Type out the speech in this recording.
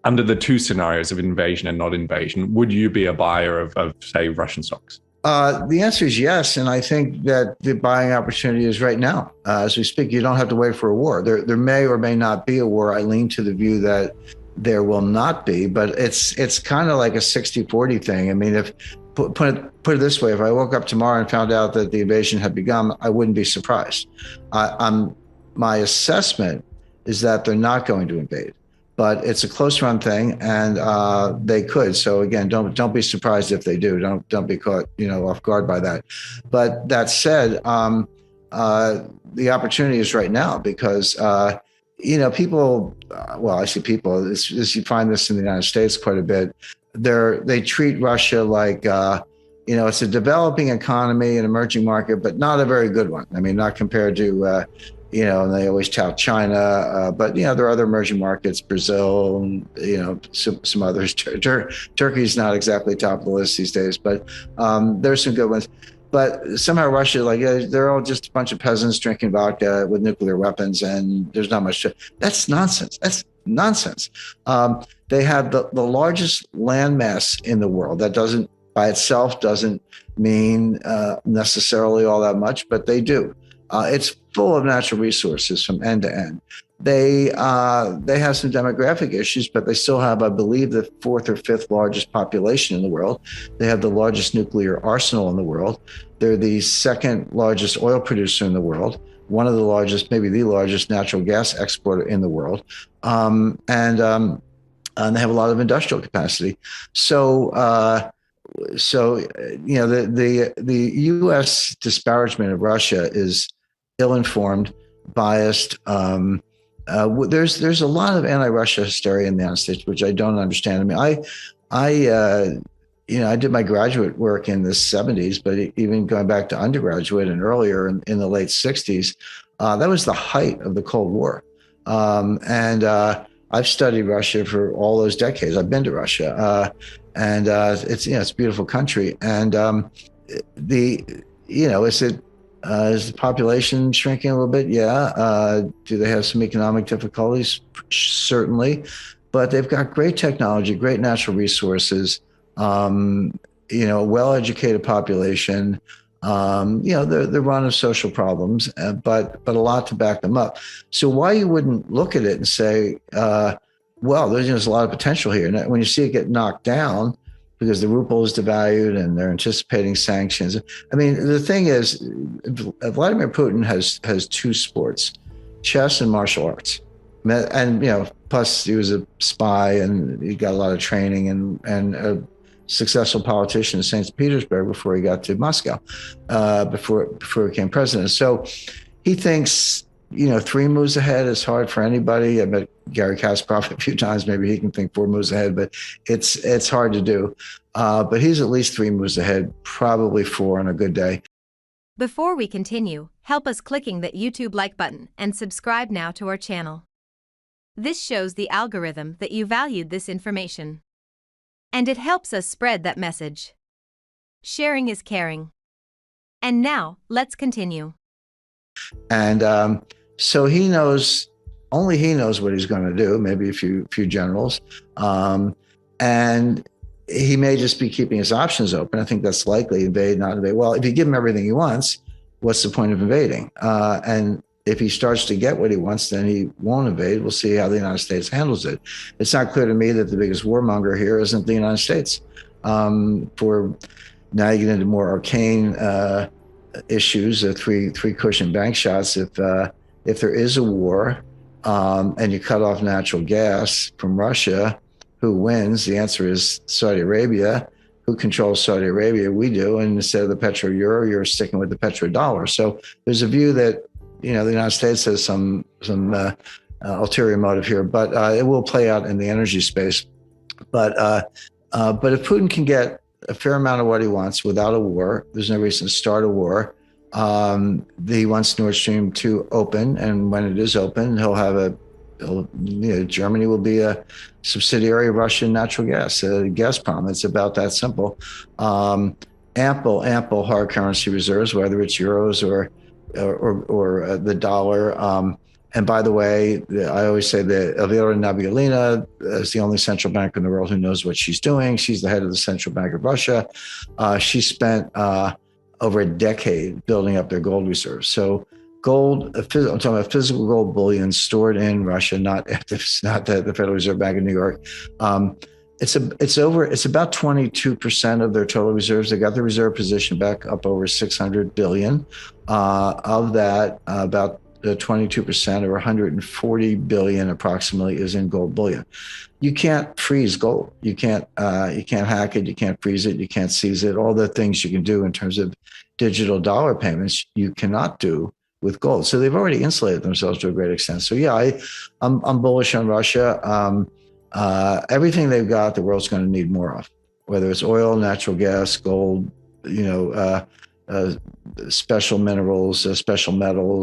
under the two scenarios of invasion and not invasion, would you be a buyer of say, Russian stocks? The answer is yes, and I think that the buying opportunity is right now. As we speak, you don't have to wait for a war. There may or may not be a war. I lean to the view that there will not be, but it's kind of like a 60-40 thing. I mean, if put it this way, if I woke up tomorrow and found out that the invasion had begun, I wouldn't be surprised. My assessment is that they're not going to invade, but it's a close run thing, and they could. So again, don't be surprised if they do. Don't be caught off guard by that. But that said, the opportunity is right now because people. Well, I see people. You find this in the United States quite a bit. They treat Russia like it's a developing economy, an emerging market, but not a very good one. I mean, not compared to and they always tout China, but there are other emerging markets, Brazil, and some others. Turkey's not exactly top of the list these days, but there's some good ones. But somehow Russia, they're all just a bunch of peasants drinking vodka with nuclear weapons, and there's not much. That's nonsense. That's nonsense. They have the largest landmass in the world. That doesn't by itself doesn't mean necessarily all that much, but they do. It's full of natural resources from end to end. They have some demographic issues, but they still have, I believe, the fourth or fifth largest population in the world. They have the largest nuclear arsenal in the world. They're the second largest oil producer in the world, one of the largest, maybe the largest natural gas exporter in the world. And they have a lot of industrial capacity. So the U.S. disparagement of Russia is ill-informed, biased. There's a lot of anti-Russia hysteria in the United States, which I don't understand. I mean, I did my graduate work in the 70s, but even going back to undergraduate and earlier in the late 60s, that was the height of the Cold War. And I've studied Russia for all those decades. I've been to Russia, and it's a beautiful country. And is the population shrinking a little bit? Yeah. Do they have some economic difficulties? Certainly, but they've got great technology, great natural resources, well-educated population. They're run of social problems, but a lot to back them up. So why you wouldn't look at it and say, well, there's a lot of potential here. And when you see it get knocked down, because the ruble is devalued and they're anticipating sanctions. I mean, the thing is, Vladimir Putin has two sports, chess and martial arts. And, plus he was a spy and he got a lot of training and a successful politician in St. Petersburg before he got to Moscow, before he became president. So he thinks, 3 moves ahead is hard for anybody. I met Gary Kasparov a few times. Maybe he can think 4 moves ahead, but it's hard to do. But he's at least 3 moves ahead, probably 4 on a good day. Before we continue, help us clicking that YouTube like button and subscribe now to our channel. This shows the algorithm that you valued this information. And it helps us spread that message. Sharing is caring. And now, let's continue. And so only he knows what he's going to do, maybe a few generals. And he may just be keeping his options open. I think that's likely, invade, not invade. Well, if you give him everything he wants, what's the point of invading? And if he starts to get what he wants, then he won't invade. We'll see how the United States handles it. It's not clear to me that the biggest warmonger here isn't the United States. For now you get into more arcane issues, three cushion bank shots. If there is a war and you cut off natural gas from Russia, who wins? The answer is Saudi Arabia. Who controls Saudi Arabia? We do. And instead of the petro-euro, you're sticking with the petrodollar. So there's a view that the United States has some ulterior motive here, but it will play out in the energy space. But if Putin can get a fair amount of what he wants without a war, there's no reason to start a war. He wants Nord Stream 2 open, and when it is open, Germany will be a subsidiary of Russian natural gas, Gazprom. It's about that simple. Ample hard currency reserves, whether it's euros or the dollar. And by the way, I always say that Elvira Nabiullina is the only central banker in the world who knows what she's doing. She's the head of the Central Bank of Russia. She spent over a decade building up their gold reserves. So gold, I'm talking about physical gold bullion stored in Russia, not the Federal Reserve Bank of New York. It's about 22% of their total reserves. They got the reserve position back up over 600 billion. Of that, about 22% or 140 billion approximately is in gold bullion. You can't freeze gold. You can't hack it. You can't freeze it. You can't seize it. All the things you can do in terms of digital dollar payments, you cannot do with gold. So they've already insulated themselves to a great extent. So yeah, I'm bullish on Russia. Everything they've got, the world's going to need more of, whether it's oil, natural gas, gold, special minerals, special metals.